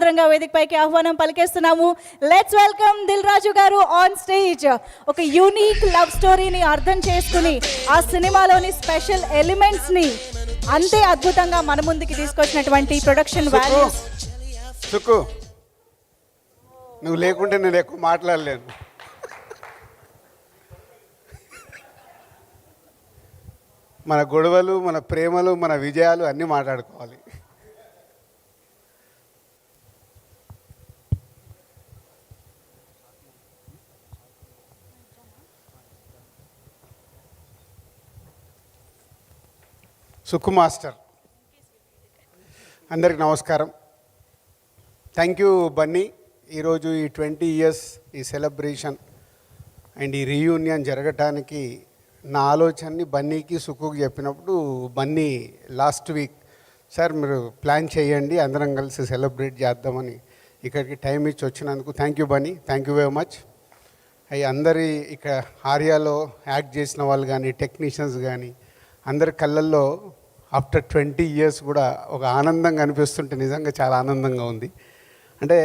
సాదరంగా వేదికపైకి ఆహ్వానం పలికేస్తున్నాము. లెట్స్ వెల్కమ్ దిల్ రాజు గారు ఆన్ స్టేజ్. ఒక యూనిక్ లవ్ స్టోరీని అర్థం చేసుకుని ఆ సినిమాలోని స్పెషల్ ఎలిమెంట్స్ని అంతే అద్భుతంగా మన ముందుకి తీసుకొచ్చినటువంటి ప్రొడక్షన్ వాల్యూస్. సుక్కు, నువ్వు లేకుంటే నేను ఎక్కువ మాట్లాడలేను. మన గొడవలు, మన ప్రేమలు, మన విజయాలు అన్నీ మాట్లాడుకోవాలి. సుక్కు మాస్టర్, అందరికి నమస్కారం. Thank you Bunny. ఈరోజు ఈ 20 years ఈ సెలబ్రేషన్ అండ్ ఈ రీయూనియన్ జరగటానికి నా ఆలోచనని బన్నీకి సుక్కుకి చెప్పినప్పుడు బన్నీ లాస్ట్ వీక్ సార్ మీరు ప్లాన్ చేయండి, అందరం కలిసి సెలబ్రేట్ చేద్దామని ఇక్కడికి టైం ఇచ్చి వచ్చినందుకు thank you Bunny, thank you very much. అవి అందరి ఇక్కడ ఆర్యాలో యాక్ట్ చేసిన వాళ్ళు కానీ టెక్నీషియన్స్ కానీ అందరి కళ్ళల్లో ఆఫ్టర్ 20 years కూడా ఒక ఆనందంగా అనిపిస్తుంటే నిజంగా చాలా ఆనందంగా ఉంది. అంటే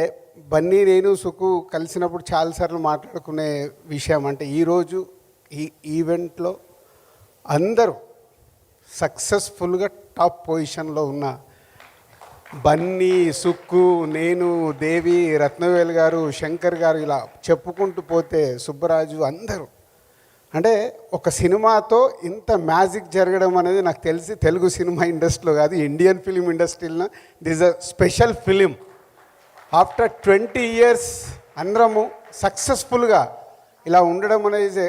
బన్నీ నేను సుక్కు కలిసినప్పుడు చాలాసార్లు మాట్లాడుకునే విషయం అంటే ఈరోజు ఈ ఈవెంట్లో అందరూ సక్సెస్ఫుల్గా టాప్ పొజిషన్లో ఉన్న బన్నీ, సుక్కు, నేను, దేవి, రత్నవేల్ గారు, శంకర్ గారు ఇలా చెప్పుకుంటూ పోతే సుబ్బరాజు అందరూ అంటే ఒక సినిమాతో ఇంత మ్యాజిక్ జరగడం అనేది నాకు తెలిసి తెలుగు సినిమా ఇండస్ట్రీలో కాదు, ఇండియన్ ఫిలిం ఇండస్ట్రీలో this a special film. After 20 years అందరము సక్సెస్ఫుల్గా ఇలా ఉండడం అనేది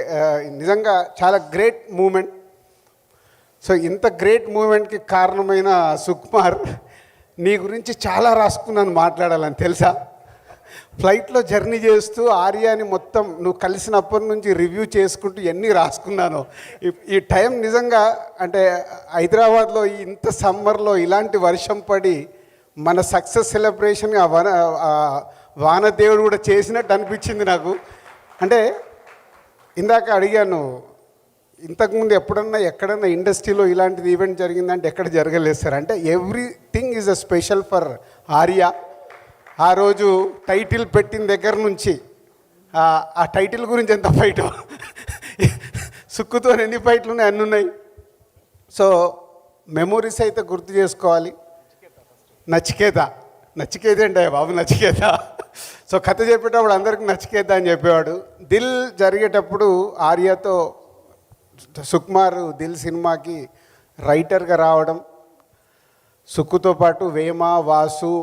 నిజంగా చాలా గ్రేట్ మూమెంట్. సో ఇంత గ్రేట్ మూమెంట్కి కారణమైన సుకుమార్, నీ గురించి చాలా రాసుకున్నాను మాట్లాడాలని తెలుసా. ఫ్లైట్లో జర్నీ చేస్తూ ఆర్యాని మొత్తం నువ్వు కలిసినప్పటి నుంచి రివ్యూ చేసుకుంటూ ఎన్ని రాసుకున్నాను. ఈ టైం నిజంగా అంటే హైదరాబాద్లో ఇంత సమ్మర్లో ఇలాంటి వర్షం పడి మన సక్సెస్ సెలబ్రేషన్ వానదేవుడు కూడా చేసినట్టు అనిపించింది నాకు. అంటే ఇందాక అడిగాను, ఇంతకుముందు ఎప్పుడన్నా ఎక్కడన్నా ఇండస్ట్రీలో ఇలాంటిది ఈవెంట్ జరిగిందంటే ఎక్కడ జరగలేదు సార్ అంటే everything is a special for Arya. ఆ రోజు టైటిల్ పెట్టిన దగ్గర నుంచి ఆ టైటిల్ గురించి ఎంత ఫైట్, సుక్కుతో ఎన్ని ఫైట్లు ఉన్నాయి అన్నీ ఉన్నాయి. సో మెమొరీస్ అయితే గుర్తు చేసుకోవాలి. నచికేత అంటే బాబు నచికేత. సో కథ చెప్పేటప్పుడు అందరికీ నచికేత అని చెప్పేవాడు. దిల్ జరిగేటప్పుడు ఆర్యతో సుకుమార్ దిల్ సినిమాకి రైటర్గా రావడం, సుక్కుతో పాటు వేమ, వాసు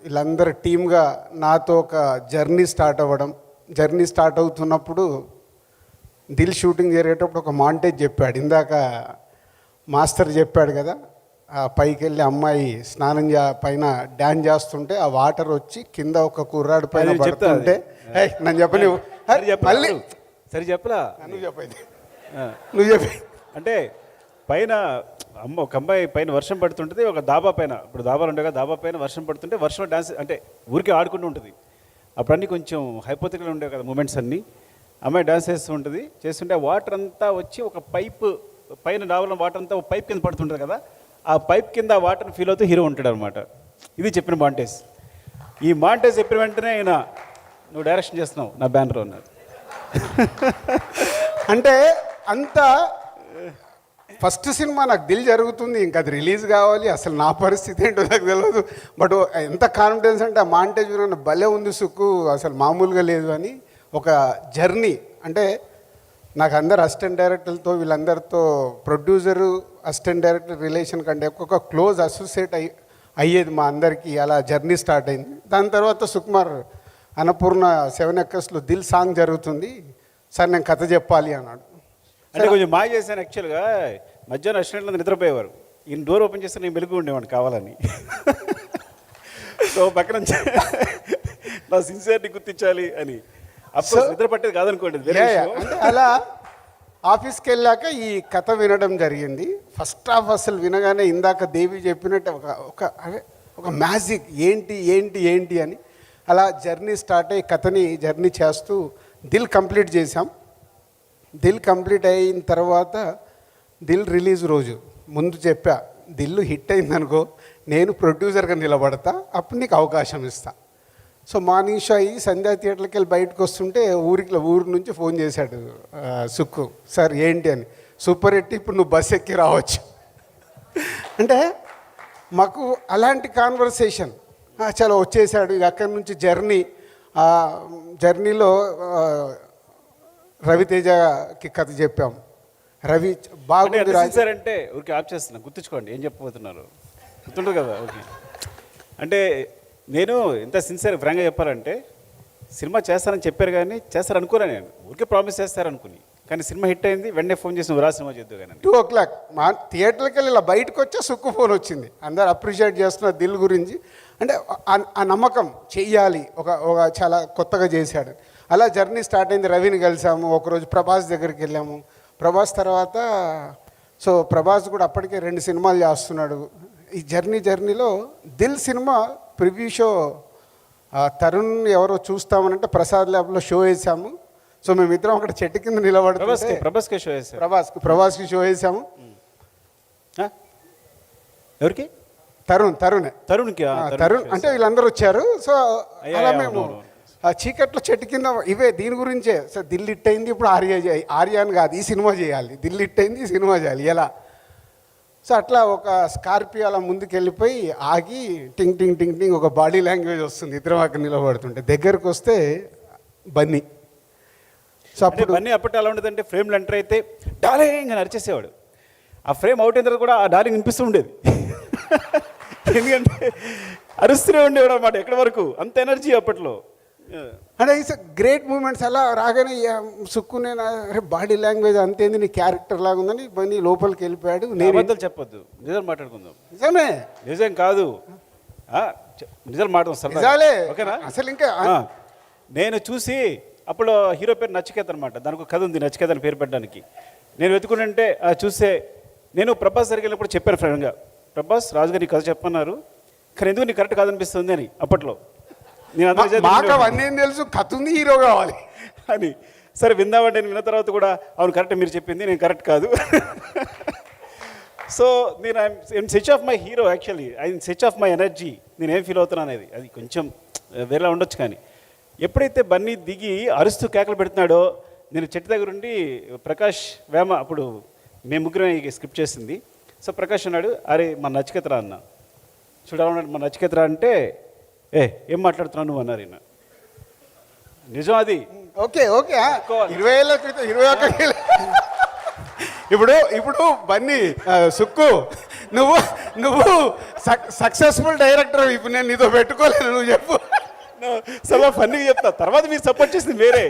వీళ్ళందరూ టీమ్గా నాతో ఒక జర్నీ స్టార్ట్ అవ్వడం. జర్నీ స్టార్ట్ అవుతున్నప్పుడు దిల్ షూటింగ్ జరిగేటప్పుడు ఒక మాంటేజ్ చెప్పాడు. ఇందాక మాస్టర్ చెప్పాడు కదా, పైకి వెళ్ళి అమ్మాయి స్నానం పైన డ్యాన్స్ చేస్తుంటే ఆ వాటర్ వచ్చి కింద ఒక కుర్రాడు పైన పడుతుంటే నన్ను చెప్పని మళ్ళీ సరే చెప్పలా నువ్వు చెప్పి అంటే పైన ఒక అమ్మాయి పైన వర్షం పడుతుంటుంది, ఒక దాబా పైన, ఇప్పుడు దాబాలు ఉండగా దాబా పైన వర్షం పడుతుంటే వర్షం డాన్స్ అంటే ఊరికే ఆడుకుంటూ ఉంటుంది. అప్పుడన్నీ కొంచెం హైపోథెటికల్ ఉండేవి కదా మూమెంట్స్ అన్నీ. అమ్మాయి డాన్స్ చేస్తూ ఉంటుంది, చేస్తుంటే వాటర్ అంతా వచ్చి ఒక పైప్ పైన డాబాలో వాటర్ అంతా ఒక పైప్ కింద పడుతుంటుంది కదా, ఆ పైప్ కింద వాటర్ని ఫీల్ అవుతూ హీరో ఉంటాడు అనమాట. ఇది చెప్పిన మాంటేజ్. ఈ మాంటేజ్ చెప్పిన వెంటనే ఆయన నువ్వు డైరెక్షన్ చేస్తున్నావు నా బ్యానర్ అన్నారు. అంటే అంత ఫస్ట్ సినిమా నాకు దిల్ జరుగుతుంది, ఇంకా అది రిలీజ్ కావాలి, అసలు నా పరిస్థితి ఏంటో నాకు తెలియదు. బట్ ఎంత కాన్ఫిడెన్స్ అంటే ఆ మాంటేజ్ భలే ఉంది సుక్కు, అసలు మామూలుగా లేదు అని. ఒక జర్నీ అంటే నాకు అందరు అసిస్టెంట్ డైరెక్టర్లతో వీళ్ళందరితో ప్రొడ్యూసరు అసిస్టెంట్ డైరెక్టర్ రిలేషన్ కంటే ఒక క్లోజ్ అసోసియేట్ అయ్యేది మా అందరికీ. అలా జర్నీ స్టార్ట్ అయింది. దాని తర్వాత సుకుమార్ అన్నపూర్ణ 7 Acresలో దిల్ సాంగ్ జరుగుతుంది సార్, నేను కథ చెప్పాలి అన్నాడు. అంటే కొంచెం మాయ చేశాను యాక్చువల్గా. మధ్యాహ్నం అసిస్టెంట్లో నిద్రపోయేవారు, ఈయన డోర్ ఓపెన్ చేస్తే నేను మెలుగు ఉండేవాడిని కావాలని. సో పక్కన నా సిన్సియారిటీ గుర్తించాలి అని. అప్పుడు నిద్ర పట్టేది కాదనుకోండి. అంటే అలా ఆఫీస్కి వెళ్ళాక ఈ కథ వినడం జరిగింది. ఫస్ట్ హాఫ్ అసలు వినగానే ఇందాక దేవి చెప్పినట్టు ఒక మ్యాజిక్ ఏంటి ఏంటి ఏంటి అని అలా జర్నీ స్టార్ట్ అయ్యి కథని జర్నీ చేస్తూ దిల్ కంప్లీట్ చేశాం. దిల్ కంప్లీట్ అయిన తర్వాత దిల్ రిలీజ్ రోజు ముందు చెప్పా, దిల్ హిట్ అయిందనుకో నేను ప్రొడ్యూసర్గా నిలబడతా, అప్పుడు నీకు అవకాశం ఇస్తా. సో మార్నింగ్ షో అయ్యి సంధ్యా థియేటర్కి వెళ్ళి బయటకు వస్తుంటే ఊరి నుంచి ఫోన్ చేశాడు సుక్కు, సార్ ఏంటి అని, సూపర్ హిట్, ఇప్పుడు నువ్వు బస్ ఎక్కి రావచ్చు. అంటే మాకు అలాంటి కాన్వర్సేషన్. చాలా వచ్చేసాడు. ఇక అక్కడి నుంచి జర్నీలో రవితేజకి కథ చెప్పాం. రవి బాగుంది సార్ అంటే ఊరికి ఆప్ చేస్తున్నా, గుర్తుంచుకోండి ఏం చెప్పబోతున్నారు, గుర్తుంటుంది కదా. ఓకే, అంటే నేను ఎంత సిన్సియర్ ఫ్రాంక్గా చెప్పాలంటే సినిమా చేస్తానని చెప్పారు కానీ చేస్తారు అనుకోలే, నేను ఊరికే ప్రామిస్ చేస్తారనుకుని. కానీ సినిమా హిట్ అయింది, వెంటనే ఫోన్ చేసి నువ్వు రా సినిమా చేద్దు కానీ 2:00 మా థియేటర్కి వెళ్ళి ఇలా బయటకు వచ్చే సుక్కు ఫోన్ వచ్చింది. అందరు అప్రిషియేట్ చేస్తున్నారు దిల్ గురించి. అంటే ఆ నమ్మకం చెయ్యాలి, ఒక చాలా కొత్తగా చేశాడు. అలా జర్నీ స్టార్ట్ అయింది. రవిని కలిసాము, ఒకరోజు ప్రభాస్ దగ్గరికి వెళ్ళాము. ప్రభాస్ తర్వాత సో ప్రభాస్ కూడా అప్పటికే 2 సినిమాలు చేస్తున్నాడు. ఈ జర్నీలో Dil cinema preview show Tarun ఎవరో చూస్తామనంటే ప్రసాద్ ల్యాబ్లో షో వేసాము. సో మేమిద్దరం అక్కడ చెట్టు కింద నిలబడుతుంటే ప్రభాస్కి షో వేసారు, ప్రభాస్కి షో వేసాము. ఎవరికి? తరుణ్కి అంటే వీళ్ళందరూ వచ్చారు. సో అలా మేము ఆ చీకట్లో చెట్టు కింద ఇవే దీని గురించే. సో దిల్ హిట్ అయింది, ఇప్పుడు ఆర్యాన్ కాదు ఈ సినిమా చేయాలి, దిల్ హిట్ అయింది ఈ సినిమా చేయాలి ఎలా. సో అట్లా ఒక స్కార్పియో అలా ముందుకు వెళ్ళిపోయి ఆగి టింగ్ టింగ్ టింగ్ టింగ్ ఒక బాడీ లాంగ్వేజ్ వస్తుంది. ఇద్దరం అక్కడ నిలబడుతుంటే దగ్గరకు వస్తే బన్నీ. సో అప్పుడు బన్నీ అప్పటి అలా ఉండదంటే ఫ్రేమ్లో ఎంటర్ అయితే డార్లింగ్ అని అరిచేసేవాడు. ఆ ఫ్రేమ్ అవుట్ అయిన తర్వాత కూడా ఆ డార్లింగ్ వినిపిస్తూ ఉండేది. ఎందుకంటే అరుస్తూనే ఉండేవాడు అన్నమాట ఎక్కడి వరకు, అంత ఎనర్జీ అప్పట్లో. అంటే ఇట్స్ గ్రేట్ మూమెంట్స్. అలా రాగానే సుక్కునే బాడీ లాంగ్వేజ్ అంతేంది, నీ క్యారెక్టర్ లాగా ఉందని బన్నీ లోపలికి వెళ్ళిపోయాడు. అబద్ధాలు చెప్పొద్దు, నిజాలు మాట్లాడుకుందాం. నిజమే, నిజం కాదు, నిజాలు మాట్లాడుతాం నిజాలే. ఓకేనా? అసలు ఇంకా నేను చూసి అప్పుడు హీరో పేరు నచికేత్ అనమాట, దానికి ఒక కథ ఉంది నచికేత్ అని పేరు పెట్టడానికి. నేను వెతుకుంటే చూస్తే నేను ప్రభాస్ దగ్గరికి వెళ్ళినప్పుడు చెప్పాను ఫ్రెండ్గా, ప్రభాస్ రాజుగారు నీ కథ చెప్పన్నారు కానీ ఎందుకు నీకు కరెక్ట్ కాదనిపిస్తుంది అని. అప్పట్లో నేను అవన్నీ తెలుసు, కథ ఉంది, హీరో కావాలి అని. సరే విందామంటే నేను విన్న తర్వాత కూడా అవును కరెక్ట్ మీరు చెప్పింది, నేను కరెక్ట్ కాదు. సో నేను I'm such of my hero, actually I'm such of my energy. నేను ఏం ఫీల్ అవుతున్నాను అనేది అది కొంచెం వేరేలా ఉండొచ్చు. కానీ ఎప్పుడైతే బన్నీ దిగి అరుస్తూ కేకలు పెడుతున్నాడో, నేను చెట్టు దగ్గర ఉండి ప్రకాష్ వేమ, అప్పుడు మేము ముగ్గురం స్క్రిప్ట్ చేసింది. సో ప్రకాష్ అన్నాడు, అరే మన నచికేతరా అన్న, చూడాలన్నాడు మన నచికేతరా అంటే ఏం మాట్లాడుతున్నావు నువ్వు అన్నారు ఈయన. నిజం అది. ఓకే 20 ఏళ్ళ క్రితం 21 ఇప్పుడు బన్నీ సుక్కు నువ్వు సక్సెస్ఫుల్ డైరెక్టర్. ఇప్పుడు నేను నీతో పెట్టుకోలేను, నువ్వు చెప్పు. చాలా ఫన్నీగా చెప్తా, తర్వాత మీరు సపోర్ట్ చేసింది వేరే.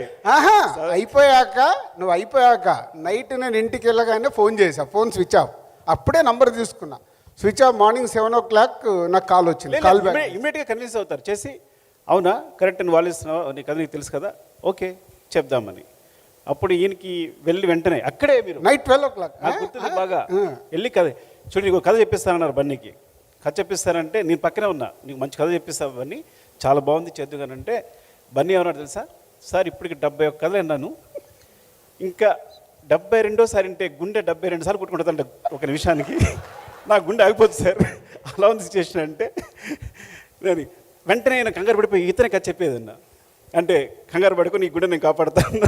నువ్వు అయిపోయాక నైట్ నేను ఇంటికి వెళ్ళగానే ఫోన్ చేసా, ఫోన్ స్విచ్ ఆఫ్. అప్పుడే నంబర్ తీసుకున్నా, స్విచ్ ఆఫ్. మార్నింగ్ 7 o'clock నాకు కాల్ వచ్చింది. కాల్ బ్యాక్ ఇమ్మీడియట్గా కన్విన్స్ అవుతారు చేసి, అవునా కరెక్ట్ అని వాళ్ళు ఇస్తున్నావు, నీకు అది నీకు తెలుసు కదా, ఓకే చెప్దామని. అప్పుడు ఈయనకి వెళ్ళి వెంటనే అక్కడే మీరు నైట్ 12 o'clock నాకు గుర్తుంది బాగా, వెళ్ళి కథ చూడు నీకు కథ చెప్పిస్తానన్నారు బన్నీకి. కథ చెప్పిస్తానంటే నేను పక్కనే ఉన్నా, నీకు మంచి కథ చెప్పిస్తావు బన్నీ, చాలా బాగుంది చేద్దుగానంటే బన్నీ ఏమన్నాడు తెలుసా, సార్ ఇప్పటికి 71 కథలు విన్నాను, ఇంకా 72సారి అంటే గుండె 72 సార్లు కొట్టుకుంటుందంట ఒక నిమిషానికి, నా గుండె ఆగిపోతుంది సార్, అలా ఉంది సిచ్యువేషన్ అంటే. నేను వెంటనే నేను కంగారు పడిపోయి ఇతనే కథ చెప్పేదన్నా, అంటే కంగారు పడుకొని నీ గుండె నేను కాపాడుతాను.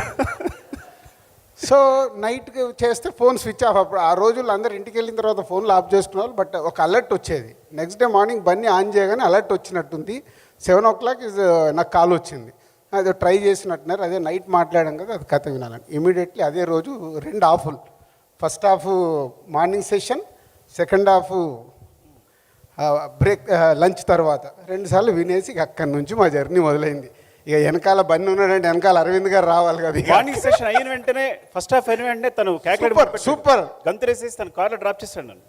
సో నైట్కి చేస్తే ఫోన్ స్విచ్ ఆఫ్. అప్పుడు ఆ రోజుల్లో అందరు ఇంటికి వెళ్ళిన తర్వాత ఫోన్లు ఆఫ్ చేసుకున్నారు. బట్ ఒక అలర్ట్ వచ్చేది. Next day morning Bunny on చేయగానే అలర్ట్ వచ్చినట్టుంది. 7 o'clock నాకు కాల్ వచ్చింది, అదే ట్రై చేసినట్టున్నారు, అదే నైట్ మాట్లాడాం కదా అది కథ వినాలని. ఇమీడియట్లీ అదే రోజు 2 హాఫ్లు, first half morning session, second half break lunch తర్వాత 2 సార్లు వినేసి అక్కడి నుంచి మా జర్నీ మొదలైంది. ఇక వెనకాల బన్నీ ఉన్నాడంటే వెనకాల అరవింద్ గారు రావాలి కదా. మార్నింగ్ సెషన్ అయిన వెంటనే ఫస్ట్ హాఫ్ అయిన వెంటనే తను సూపర్ గంతరేసేసి తను కార్లో డ్రాప్ చేశాడు నన్ను,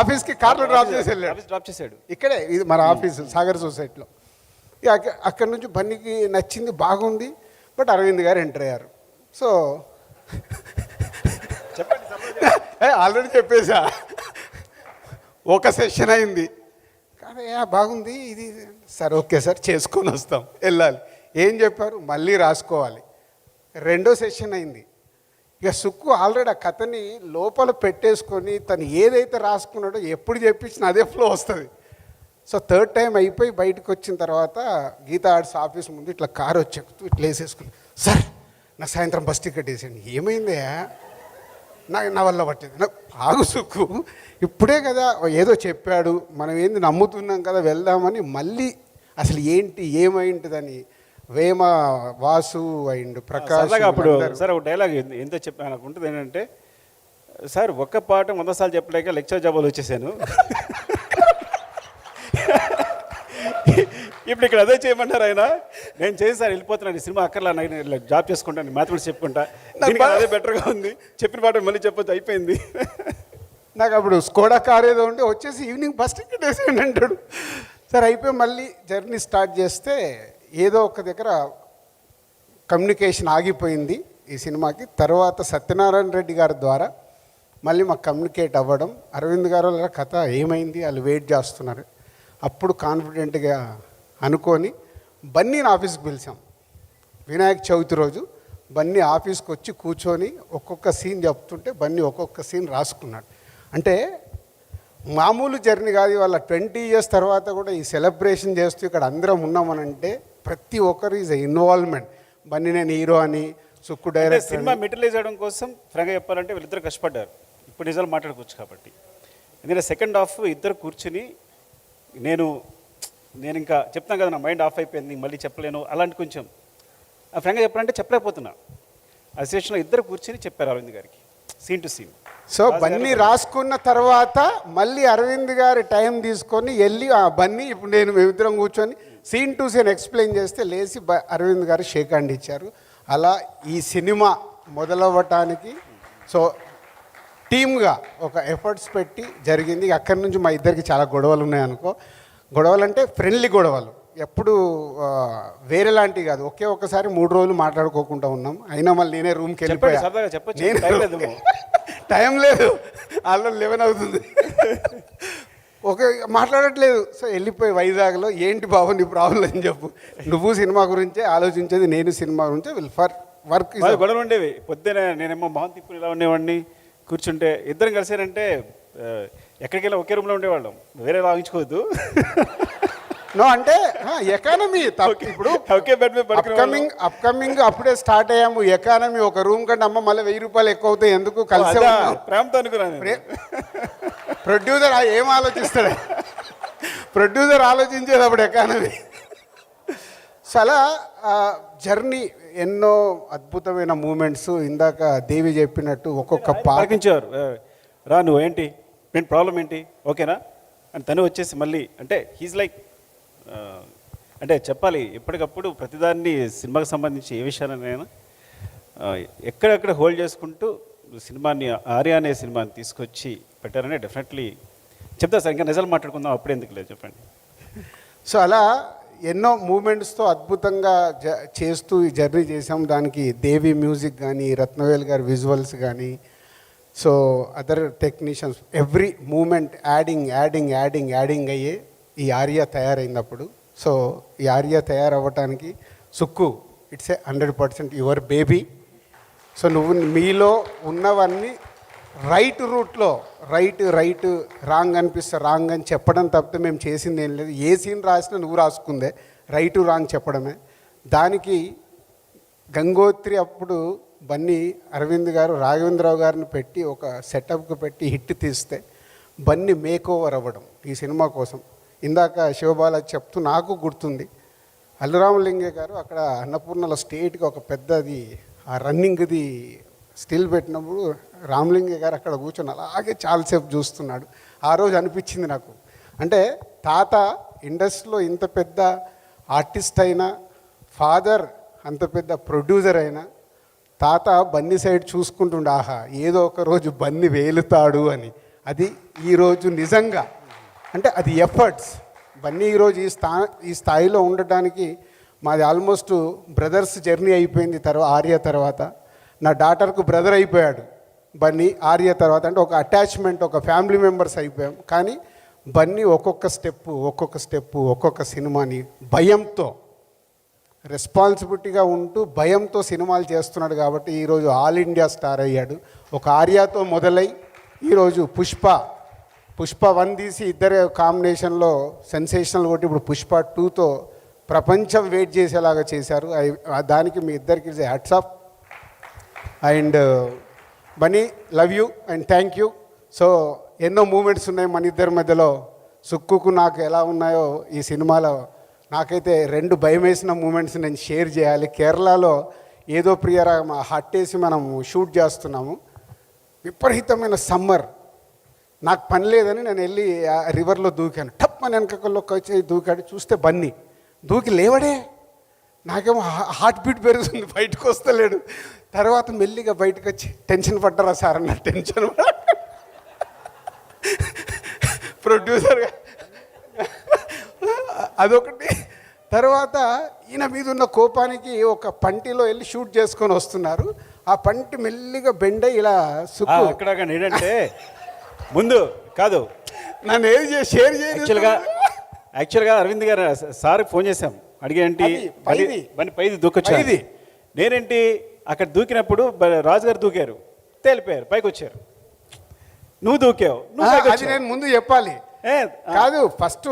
ఆఫీస్కి కార్లో డ్రాప్ చేసి వెళ్ళాడు. డ్రాప్ చేశాడు ఇక్కడే, ఇది మన ఆఫీసు సాగర్ సొసైటీలో. ఇక అక్కడి నుంచి బన్నీకి నచ్చింది, బాగుంది. బట్ అరవింద్ గారు ఎంటర్ అయ్యారు. సో ఆల్రెడీ చెప్పేసా, ఒక సెషన్ అయింది కానీ బాగుంది ఇది, సార్ ఓకే సార్ చేసుకొని వస్తాం, వెళ్ళాలి. ఏం చెప్పారు, మళ్ళీ రాసుకోవాలి. 2వ సెషన్ అయింది. ఇక సుక్కు ఆల్రెడీ ఆ కథని లోపల పెట్టేసుకొని తను ఏదైతే రాసుకున్నాడో ఎప్పుడు చెప్పించినా అదే ఫ్లో వస్తుంది. సో థర్డ్ టైం అయిపోయి బయటకు వచ్చిన తర్వాత గీతా ఆర్ట్స్ ఆఫీస్ ముందు ఇట్లా కారు వచ్చి ఎక్కుతూ ఇట్లా వేసేసుకుని, సార్ నా సాయంత్రం బస్ టికెట్ వేసేయండి. ఏమైందయ్యా? నా వల్ల పట్టేది. నాకు ఆగు సుక్కు, ఇప్పుడే కదా ఏదో చెప్పాడు, మనం ఏంది నమ్ముతున్నాం కదా వెళ్దామని మళ్ళీ అసలు ఏంటి ఏమైంటుందని వేమ, వాసు అండ్ ప్రకాష్ సరదాగా అప్పుడు సార్ ఒక డైలాగ్ ఎంత చెప్పాను నాకు ఉంటుంది ఏంటంటే, సార్ ఒక్క పాట 100 సార్లు చెప్పలేక లెక్చర్ జాబాలు వచ్చేసాను. ఇప్పుడు ఇక్కడ అదే చేయమంటారు ఆయన. నేను చేసి వెళ్ళిపోతున్నాను, ఈ సినిమా అక్కర్లా, నేను జాబ్ చేసుకుంటాను, మ్యాథమెటిక్స్ చెప్పుకుంటా, దీనికి అదే బెటర్గా ఉంది, చెప్పిన పాట మళ్ళీ చెప్పొచ్చు, అయిపోయింది. నాకు అప్పుడు స్కోడా కార్ ఏదో ఉంటే వచ్చేసి ఈవినింగ్ బస్ టికెట్ వేసేయండి అంటాడు. సరే అయిపోయి మళ్ళీ జర్నీ స్టార్ట్ చేస్తే ఏదో ఒక దగ్గర కమ్యూనికేషన్ ఆగిపోయింది ఈ సినిమాకి. తర్వాత సత్యనారాయణ రెడ్డి గారి ద్వారా మళ్ళీ మాకు కమ్యూనికేట్ అవ్వడం, అరవింద్ గారు వాళ్ళ కథ ఏమైంది వాళ్ళు వెయిట్ చేస్తున్నారు. అప్పుడు కాన్ఫిడెంట్గా అనుకొని బన్నీని ఆఫీస్కి పిలిచాం. వినాయక చవితి రోజు బన్నీ ఆఫీస్కి వచ్చి కూర్చొని ఒక్కొక్క సీన్ చెప్తుంటే బన్నీ ఒక్కొక్క సీన్ రాసుకున్నాడు. అంటే మామూలు జర్నీ కాదు, వాళ్ళ 20 years తర్వాత కూడా ఈ సెలబ్రేషన్ చేస్తూ ఇక్కడ అందరం ఉన్నామనంటే ప్రతి ఒక్కరు ఈజ్ ఇన్వాల్వ్మెంట్. బన్నీ నేను హీరో అని, సుక్కు డైరెక్టర్. సినిమా మెటీరియలైజ్ చేయడం కోసం ఫ్రాంక్గా చెప్పాలంటే వీళ్ళిద్దరు కష్టపడ్డారు. ఇప్పుడు నిజాలు మాట్లాడుకోవచ్చు కాబట్టి. ఎందుకంటే సెకండ్ హాఫ్ ఇద్దరు కూర్చుని నేను ఇంకా చెప్తాను కదా, నా మైండ్ ఆఫ్ అయిపోయింది, మళ్ళీ చెప్పలేను, అలాంటి కొంచెం ఫ్రాంక్గా చెప్పాలంటే చెప్పలేకపోతున్నా. ఆ సిచ్యువేషన్లో ఇద్దరు కూర్చుని చెప్పారు అరవింద్ గారికి scene to scene. So Bunny రాసుకున్న తర్వాత మళ్ళీ అరవింద్ గారి టైం తీసుకొని వెళ్ళి ఆ బన్నీ ఇప్పుడు మేమిద్దరం కూర్చొని సీన్ టు సీన్ ఎక్స్ప్లెయిన్ చేస్తే లేచి అరవింద్ గారు షేక్ హ్యాండ్ ఇచ్చారు. అలా ఈ సినిమా మొదలవ్వటానికి సో టీమ్గా ఒక ఎఫర్ట్స్ పెట్టి జరిగింది. అక్కడి నుంచి మా ఇద్దరికి చాలా గొడవలు ఉన్నాయనుకో. గొడవలు అంటే ఫ్రెండ్లీ గొడవలు, ఎప్పుడు వేరే లాంటివి కాదు. ఒక్కసారి 3 రోజులు మాట్లాడుకోకుండా ఉన్నాం. అయినా మళ్ళీ నేనే రూమ్కి వెళ్ళిపోయా. నేను టైం లేదు, వాళ్ళు 11 అవుతుంది, మాట్లాడట్లేదు. సో వెళ్ళిపోయి వైజాగ్లో ఏంటి బాబు నీ ప్రాబ్లం అని చెప్పు, నువ్వు సినిమా గురించే ఆలోచించేది, నేను సినిమా గురించే ఫర్ వర్క్. గొడవలు ఉండేవి. పొద్దున నేనేమో మొహం తిప్పులు ఇలా ఉండేవాడిని, కూర్చుంటే ఇద్దరం కలిసారంటే ఎక్కడికి వెళ్ళి ఒకే రూమ్లో ఉండేవాళ్ళం, వేరే లాగించుకోవద్దు. నో అంటే ఎకానమీ ఇప్పుడు అప్కమింగ్ అప్పుడే స్టార్ట్ అయ్యాము. ఎకానమీ ఒక రూమ్ కంటే అమ్మ మళ్ళీ 1000 రూపాయలు ఎక్కువ అవుతాయి ఎందుకు కలిసి ప్రేమతో అనుకున్నాను. ప్రొడ్యూసర్ ఏం ఆలోచిస్తాడు, ప్రొడ్యూసర్ ఆలోచించేది అప్పుడు ఎకానమీ. చాలా జర్నీ ఎన్నో అద్భుతమైన మూమెంట్స్. ఇందాక దేవి చెప్పినట్టు ఒక్కొక్క పాకించారు, రా నువ్వు ఏంటి, నేను ప్రాబ్లం ఏంటి, ఓకేనా అని తను వచ్చేసి మళ్ళీ అంటే హీజ్ లైక్ అంటే చెప్పాలి ఎప్పటికప్పుడు ప్రతిదాన్ని సినిమాకి సంబంధించి ఏ విషయాన్నైనా ఎక్కడెక్కడ హోల్డ్ చేసుకుంటూ సినిమాని ఆర్య అనే సినిమాని తీసుకొచ్చి పెట్టారని డెఫినెట్లీ చెప్తా సార్. ఇంకా నిజాలు మాట్లాడుకుందాం, అప్పుడు ఎందుకు లేదు చెప్పండి. సో అలా ఎన్నో మూమెంట్స్తో అద్భుతంగా చేస్తూ ఈ జర్నీ చేసాం. దానికి దేవి మ్యూజిక్ కానీ, రత్నవేల్ గారి విజువల్స్ కానీ, so other technicians, every moment adding అయ్యే ఈ ఆర్య తయారైనప్పుడు. సో ఈ ఆర్య తయారవ్వటానికి Sukku it's 100% your baby. So నువ్వు మీలో ఉన్నవన్నీ రైట్ రూట్లో రైట్ రాంగ్ అనిపిస్తే రాంగ్ అని చెప్పడం తప్పితే మేము చేసింది ఏం లేదు. ఏ సీన్ రాసినా నువ్వు రాసుకుందే, రైటు రాంగ్ చెప్పడమే. దానికి గంగోత్రి అప్పుడు బన్నీ అరవింద్ గారు రాఘవేంద్రరావు గారిని పెట్టి ఒక సెటప్కి పెట్టి హిట్ తీస్తే బన్నీ మేక్ ఓవర్ అవ్వడం ఈ సినిమా కోసం. ఇందాక శివబాలాజీ చెప్తూ నాకు గుర్తుంది, అల్లురామలింగే గారు అక్కడ అన్నపూర్ణలో స్టేట్కి ఒక పెద్దది ఆ రన్నింగ్ది స్టిల్ పెట్టినప్పుడు రామలింగే గారు అక్కడ కూర్చొని అలాగే చాలాసేపు చూస్తున్నాడు. ఆ రోజు అనిపించింది నాకు, అంటే తాత ఇండస్ట్రీలో ఇంత పెద్ద ఆర్టిస్ట్ అయినా, ఫాదర్ అంత పెద్ద ప్రొడ్యూసర్ అయినా, తాత బన్నీ సైడ్ చూసుకుంటుండే ఆహా ఏదో ఒక రోజు బన్నీ వేలుతాడు అని. అది ఈరోజు నిజంగా అంటే అది ఎఫర్ట్స్. బన్నీ ఈరోజు ఈ స్థాయిలో ఉండటానికి మాది ఆల్మోస్ట్ బ్రదర్స్ జర్నీ అయిపోయింది. ఆర్య తర్వాత నా డాటర్కు బ్రదర్ అయిపోయాడు బన్నీ. ఆర్య తర్వాత అంటే ఒక అటాచ్మెంట్, ఒక ఫ్యామిలీ మెంబర్స్ అయిపోయాం. కానీ బన్నీ ఒక్కొక్క స్టెప్పు ఒక్కొక్క సినిమాని భయంతో, రెస్పాన్సిబిలిటీగా ఉంటూ భయంతో సినిమాలు చేస్తున్నాడు. కాబట్టి ఈరోజు ఆల్ ఇండియా స్టార్ అయ్యాడు. ఒక ఆర్యతో మొదలై ఈరోజు పుష్ప, పుష్ప 1 తీసి ఇద్దరు కాంబినేషన్లో సెన్సేషనల్ కొట్టి ఇప్పుడు పుష్ప 2తో ప్రపంచం వెయిట్ చేసేలాగా చేశారు. దానికి మీ ఇద్దరికి hats off. And Bunny, love you and thank you. So ఎన్నో మూమెంట్స్ ఉన్నాయి మన ఇద్దరి మధ్యలో. సుక్కుకు నాకు ఎలా ఉన్నాయో ఈ సినిమాలో నాకైతే 2 భయం వేసిన మూమెంట్స్ నేను షేర్ చేయాలి. కేరళలో ఏదో ప్రియరాగం హట్టేసి మనం షూట్ చేస్తున్నాము. విపరీతమైన సమ్మర్, నాకు పని లేదని నేను వెళ్ళి ఆ రివర్లో దూకాను. టప్ అని వెనకల్లోకి వచ్చి దూకాడు. చూస్తే బన్నీ దూకి లేవడే. నాకేమో హార్ట్ బీట్ పెరుగుతుంది, బయటకు వస్తలేడు. తర్వాత మెల్లిగా బయటకు వచ్చి టెన్షన్ పడ్డారా సార్ అన్న టెన్షన్ ప్రొడ్యూసర్గా అదొకటి. తర్వాత ఈయన మీద ఉన్న కోపానికి ఒక పంటిలో వెళ్ళి షూట్ చేసుకొని వస్తున్నారు. ఆ పంటి మెల్లిగా బెండై ఇలా సుక్కు అక్కడ ఏంటంటే ముందు కాదు నన్ను ఏది షేర్ చేయాలి. యాక్చువల్గా అరవింద్ గారు సార్ ఫోన్ చేశాం, అడిగేంటి పైది దూకొచ్చారు. నేనేంటి అక్కడ దూకినప్పుడు రాజు గారు దూకారు, తేలిపోయారు, పైకి వచ్చారు. నువ్వు దూకావు, అది నేను ముందు చెప్పాలి కాదు. ఫస్ట్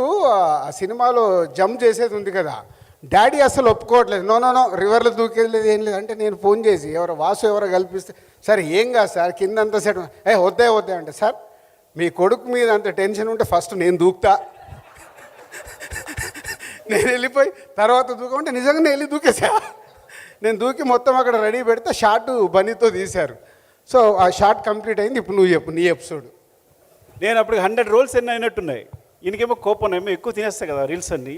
ఆ సినిమాలో జంప్ చేసేది ఉంది కదా, డాడీ అసలు ఒప్పుకోవట్లేదు. నో నో నో రివర్లో దూకేది లేదు, ఏం లేదు అంటే నేను ఫోన్ చేసి వాసు ఎవరో కల్పిస్తే సరే ఏం కాదు సార్ కిందంతా సెట్ వద్దే అంటే సార్ మీ కొడుకు మీద అంత టెన్షన్ ఉంటే ఫస్ట్ నేను దూకుతా, నేను వెళ్ళిపోయి తర్వాత దూకమంటే నిజంగానే వెళ్ళి దూకేసా. నేను దూకి మొత్తం అక్కడ రెడీ పెడితే షార్ట్ బన్నీతో తీశారు. సో ఆ షార్ట్ కంప్లీట్ అయింది. ఇప్పుడు నువ్వు చెప్పు నీ ఎపిసోడ్. నేను అప్పుడు 100 రోల్స్ ఎన్ని అయినట్టున్నాయి. ఈయనకేమో కోపం ఏమో ఎక్కువ తినేస్తా కదా రీల్స్ అన్ని.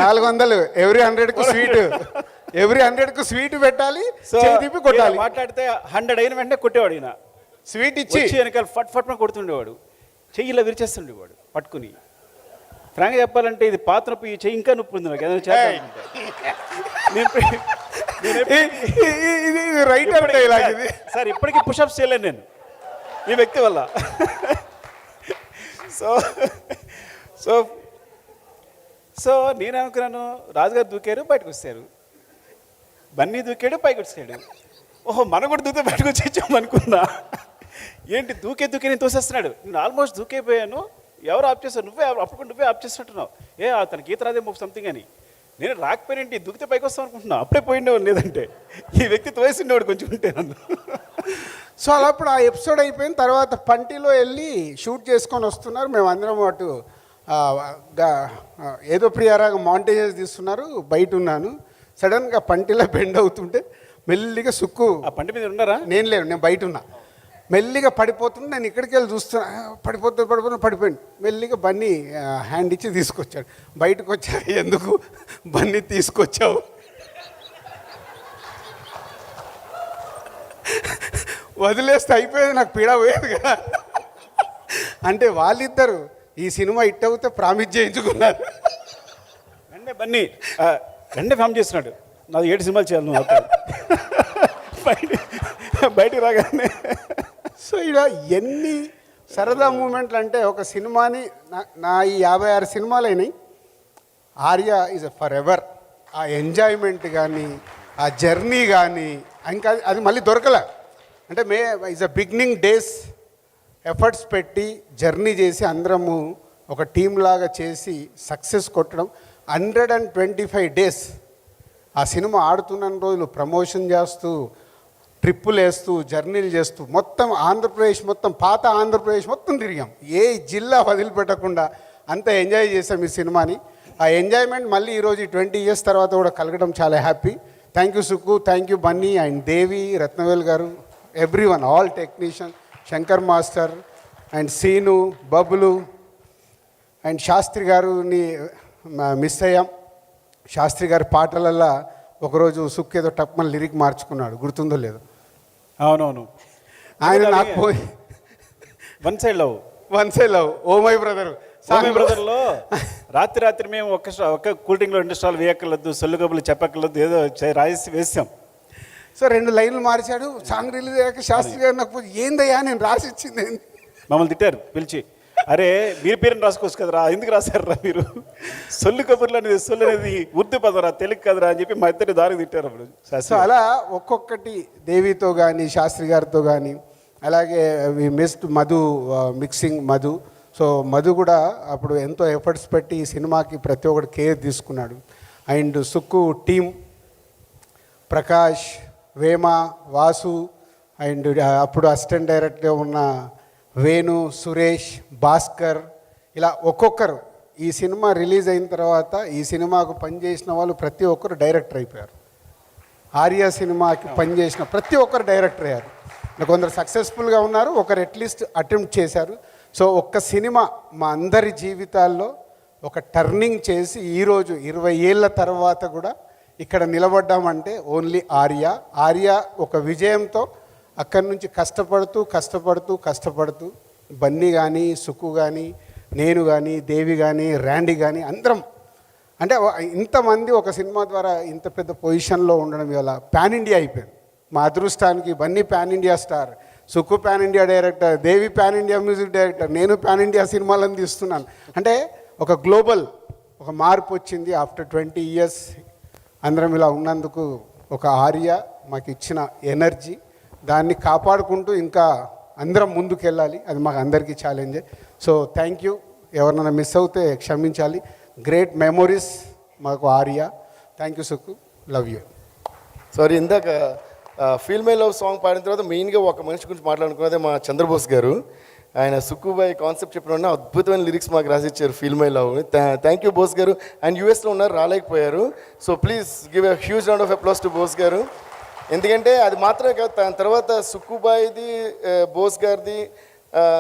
400 ఎవ్రీ 100కు స్వీట్, ఎవ్రీ 100కు స్వీట్ పెట్టాలి, తిప్పి కొట్టాలి. మాట్లాడితే 100 అయిన వెంటనే కొట్టేవాడు. ఈయన స్వీట్ ఇచ్చి వెనకాల ఫట్ ఫట్ కొడుతుండేవాడు, చెయ్యిలా విరిచేస్తుండేవాడు పట్టుకుని. ఫ్రాంక్గా చెప్పాలంటే ఇది పాత నొప్పి, ఈ చెయ్యి ఇంకా నొప్పి ఉంది నాకు ఏదైనా చేయాలంటే. సార్ ఇప్పటికీ పుషప్స్ చేయలేను నేను ఈ వ్యక్తి వల్ల. సో సో సో నేను అనుకున్నాను రాజుగారు దూకారు, బయటకు వచ్చారు. బన్నీ దూకాడు, పైకి వచ్చాడు. ఓహో మనం కూడా దూకే బయటకు వచ్చేసాము అనుకున్నా. ఏంటి దూకే నేను తోసేస్తున్నాడు. నేను ఆల్మోస్ట్ దూకైపోయాను. ఎవరు ఆప్ చేస్తారు, నువ్వే ఆప్ చేసినట్టున్నావు. తనకి ఈత రాదేమో సంథింగ్ అని. నేను రాకపోయినంటే దూకితే పైకి వస్తాం అనుకుంటున్నా. అప్పుడే పోయిండేవాడు, లేదంటే ఈ వ్యక్తి తోసిండేవాడు కొంచెం ఉంటే నన్ను. సో అలా అప్పుడు ఆ ఎపిసోడ్ అయిపోయిన తర్వాత పంటిలో వెళ్ళి షూట్ చేసుకొని వస్తున్నారు. మేము అందరం అటు ఏదో ప్రియారాగా మాంటేజెస్ తీస్తున్నారు, బయట ఉన్నాను. సడన్గా పంటిలో బెండ్ అవుతుంటే మెల్లిగా సుక్కు ఆ పంటి మీద ఉన్నారా? నేను లేను, నేను బయట ఉన్నా. మెల్లిగా పడిపోతుంది. నేను ఇక్కడికి వెళ్ళి చూస్తున్నా, పడిపోయింది. మెల్లిగా బన్నీ హ్యాండ్ ఇచ్చి తీసుకొచ్చాడు. బయటకు వచ్చా, ఎందుకు బన్నీ తీసుకొచ్చావు? వదిలేస్తే అయిపోయేది, నాకు పీడ పోయేది కదా. అంటే వాళ్ళిద్దరు ఈ సినిమా హిట్ అవుతే ప్రామిస్ చేయించుకున్నారు. బన్నీ ఫామ్ చేస్తున్నాడు, నాది 7 సినిమాలు చేయాలి నువ్వు బయటికి రాగానే. సో ఇలా ఎన్ని సరదా మూమెంట్లు అంటే ఒక సినిమాని నా ఈ 56 సినిమాలు అయినాయి. Arya is for ever. ఆ ఎంజాయ్మెంట్ కానీ ఆ జర్నీ కానీ ఇంకా అది మళ్ళీ దొరకలే. అంటే is a beginning days efforts పెట్టి జర్నీ చేసి అందరము ఒక టీం లాగా చేసి సక్సెస్ కొట్టడం. 125 డేస్ ఆ సినిమా ఆడుతున్న రోజులు ప్రమోషన్ చేస్తూ, ట్రిప్పులు వేస్తూ, జర్నీలు చేస్తూ మొత్తం ఆంధ్రప్రదేశ్ మొత్తం, పాత ఆంధ్రప్రదేశ్ మొత్తం తిరిగాం. ఏ జిల్లా వదిలిపెట్టకుండా అంత ఎంజాయ్ చేసాం ఈ సినిమాని. ఆ ఎంజాయ్మెంట్ మళ్ళీ ఈరోజు 20 ఇయర్స్ తర్వాత కూడా కలగడం చాలా happy. Thank you Sukku, thank you Bunny and Devi, Rathnavel గారు, everyone, all technician, Shankar master and Seenu, Bablu and Sastri గారుని మిస్ అయ్యాం. శాస్త్రి గారి పాటలల్లో ఒకరోజు సుక్కు ఏదో టప్మని లిరిక్ మార్చుకున్నాడు, గుర్తుందో లేదో. అవునవును, ఆయన నాకు పోయి one side love oh my బ్రదర్లో రాత్రి మేము ఒక్క కూల్ డ్రింక్లో 2 స్టాల్ వేయక్కర్లేదు, సొల్లు కబులు చెప్పక్కర్లేదు, ఏదో రాసి వేసాం. సో 2 లైన్లు మార్చాడు. సాంగ్ రిలీజ్ అయ్యాక శాస్త్రి గారు నాకు ఏందయ్యా నేను రాసి ఇచ్చింది. మమ్మల్ని తిట్టారు పిలిచి, అరే మీరు పేరుని రాసుకోవచ్చు కదరా, ఎందుకు రాశారా మీరు, సొల్లు కబుర్లు అనేది సొల్లు అనేది ఉర్దూ పదరా, తెలుగు కదరా అని చెప్పి మా ఇద్దరు దారికి తిట్టారు అప్పుడు. సో అలా ఒక్కొక్కటి దేవితో కానీ శాస్త్రి గారితో కానీ, అలాగే we missed Madhu, mixing Madhu. So Madhu కూడా అప్పుడు ఎంతో ఎఫర్ట్స్ పెట్టి ఈ సినిమాకి ప్రతి ఒక్కటి కేర్ తీసుకున్నాడు. And Sukku team Prakash, Vema, Vasu and అప్పుడు అసిస్టెంట్ డైరెక్టర్గా ఉన్న వేణు, సురేష్, భాస్కర్, ఇలా ఒక్కొక్కరు ఈ సినిమా రిలీజ్ అయిన తర్వాత ఈ సినిమాకు పనిచేసిన వాళ్ళు ప్రతి ఒక్కరు డైరెక్టర్ అయిపోయారు. ఆర్య సినిమాకి పనిచేసిన ప్రతి ఒక్కరు డైరెక్టర్ అయ్యారు. కొందరు సక్సెస్ఫుల్గా ఉన్నారు, ఒకరు అట్లీస్ట్ అటెంప్ట్ చేశారు. సో ఒక్క సినిమా మా అందరి జీవితాల్లో ఒక టర్నింగ్ చేసి ఈరోజు 20 ఏళ్ళ తర్వాత కూడా ఇక్కడ నిలబడ్డామంటే ఓన్లీ ఆర్య ఒక విజయంతో అక్కడి నుంచి కష్టపడుతూ బన్నీ కానీ, సుక్కు కానీ, నేను కానీ, దేవి కానీ, ర్యాండీ కానీ అందరం అంటే ఇంతమంది ఒక సినిమా ద్వారా ఇంత పెద్ద పొజిషన్లో ఉండడం వల్ల పాన్ ఇండియా అయిపోయింది. మా అదృష్టానికి Bunny pan India star, Sukku pan India director, Devi pan India music director, నేను పాన్ ఇండియా సినిమాలను తీస్తున్నాను. అంటే ఒక గ్లోబల్ ఒక మార్పు వచ్చింది. ఆఫ్టర్ 20 ఇయర్స్ అందరం ఇలా ఉన్నందుకు ఒక ఆర్య మాకు ఇచ్చిన ఎనర్జీ, దాన్ని కాపాడుకుంటూ ఇంకా అందరం ముందుకెళ్ళాలి. అది మాకు అందరికీ ఛాలెంజే. So thank you. ఎవరినైనా మిస్ అవుతే క్షమించాలి. గ్రేట్ మెమొరీస్ మాకు Arya. Thank you Sukku, love you. Sorry, ఇందాక ఫీల్ మై లవ్ సాంగ్ పాడిన తర్వాత మెయిన్గా ఒక మనిషి గురించి మాట్లాడుకున్నదే మా చంద్రబోస్ గారు. ఆయన సుక్కుబాయ్ కాన్సెప్ట్ చెప్పిన అద్భుతమైన లిరిక్స్ మాకు రాసిచ్చారు feel my love. Thank you Bose గారు. అండ్ యూఎస్లో ఉన్నారు, రాలేకపోయారు. So please give a huge round of applause to Bose గారు. ఎందుకంటే అది మాత్రమే కాదు, దాని తర్వాత సుక్కుబాయ్ది, బోస్ గారిది,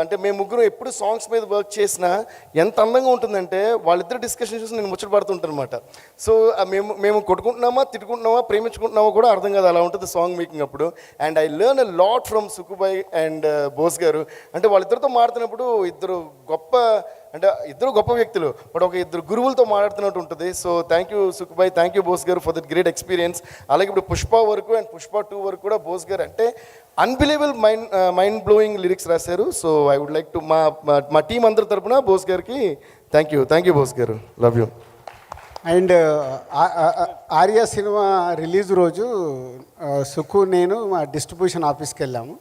అంటే మేము ముగ్గురు ఎప్పుడు సాంగ్స్ మీద వర్క్ చేసినా ఎంత అందంగా ఉంటుందంటే వాళ్ళిద్దరు డిస్కషన్ చూసి నేను ముచ్చట పడుతుంటాను అనమాట. సో మేము కొట్టుకుంటున్నామా, తిట్టుకుంటున్నామా, ప్రేమించుకుంటున్నామా కూడా అర్థం కాదు, అలా ఉంటుంది సాంగ్ మేకింగ్ అప్పుడు. And I learn a lot from సుక్కుబాయ్ and Bose గారు. అంటే వాళ్ళిద్దరితో మాడుతున్నప్పుడు ఇద్దరు గొప్ప వ్యక్తులు, బట్ ఒక ఇద్దరు గురువులతో మాట్లాడుతున్నట్టు ఉంటుంది. So thank you సుక్కుబాయ్, thank you Bose గారు ఫర్ దట్ గ్రేట్ ఎక్స్పీరియన్స్. అలాగే ఇప్పుడు పుష్ప వరకు అండ్ పుష్ప 2 వరకు కూడా బోస్ గారు అంటే అన్బిలీవబుల్ మైండ్ బ్లోయింగ్ లిరిక్స్ రాశారు. So I would like to మా టీం అందరి తరపున బోస్ గారికి థ్యాంక్ యూ బోస్ గారు, love you. And Arya cinema release రోజు సుక్కు నేను మా డిస్ట్రిబ్యూషన్ ఆఫీస్కి వెళ్ళాము.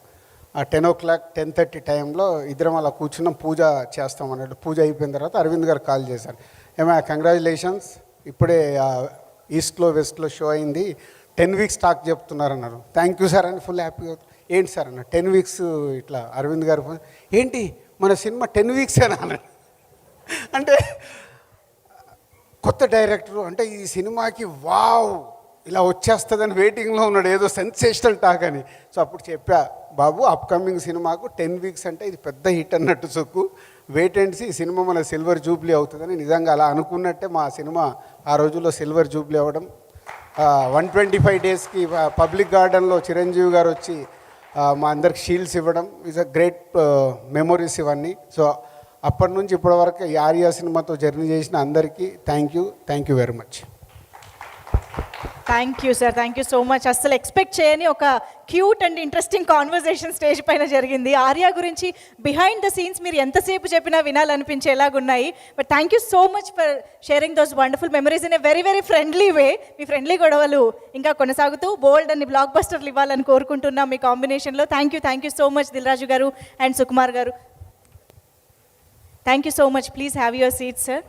10 o'clock 10:30 టైంలో ఇద్దరం అలా కూర్చున్నాం, పూజ చేస్తాం అన్నట్టు. పూజ అయిపోయిన తర్వాత అరవింద్ గారు కాల్ చేశారు, ఏమా కంగ్రాచులేషన్స్, ఇప్పుడే ఈస్ట్లో వెస్ట్లో షో అయింది, 10 weeks స్టాక్ చెప్తున్నారన్నారు. థ్యాంక్ యూ సార్ అని ఫుల్ హ్యాపీగా. ఏంటి సార్ అన్న 10 weeks ఇట్లా అరవింద్ గారు ఏంటి మన సినిమా 10 weeks అన్నాడు. అంటే కొత్త డైరెక్టరు, అంటే ఈ సినిమాకి వావ్ ఇలా వచ్చేస్తుందని వెయిటింగ్లో ఉన్నాడు, ఏదో సెన్సేషనల్ టాక్ అని. సో అప్పుడు చెప్పా, బాబు అప్కమింగ్ సినిమాకు 10 weeks అంటే ఇది పెద్ద హిట్ అన్నట్టు సుక్కు, వెయిట్ అండ్ సీ, ఈ సినిమా మన సిల్వర్ జూబ్లీ అవుతుందని. నిజంగా అలా అనుకున్నట్టే మా సినిమా ఆ రోజుల్లో సిల్వర్ జూబ్లీ అవ్వడం. 125 daysకి పబ్లిక్ గార్డెన్లో చిరంజీవి గారు వచ్చి మా అందరికి షీల్డ్స్ ఇవ్వడం ఈజ్ అ గ్రేట్ మెమొరీస్ ఇవన్నీ. సో అప్పటి నుంచి ఇప్పటి వరకు ఈ ఆర్య సినిమాతో జర్నీ చేసిన అందరికీ thank you very much. Thank you sir, thank you so much. అస్సలు ఎక్స్పెక్ట్ చేయని ఒక cute and interesting conversation stage పైన జరిగింది. ఆర్య గురించి బిహైండ్ ద సీన్స్ మీరు ఎంతసేపు చెప్పినా వినాలనిపించేలాగున్నాయి. But thank you so much for sharing those wonderful memories in a very very friendly way. మీ ఫ్రెండ్లీ గొడవలు ఇంకా కొనసాగుతూ బోల్డ్ అన్ని బ్లాక్ బస్టర్లు ఇవ్వాలని కోరుకుంటున్నాం మీ కాంబినేషన్లో. Thank you so much Dil Raju గారు అండ్ సుకుమార్ గారు. Thank you so much. Please have your seat sir.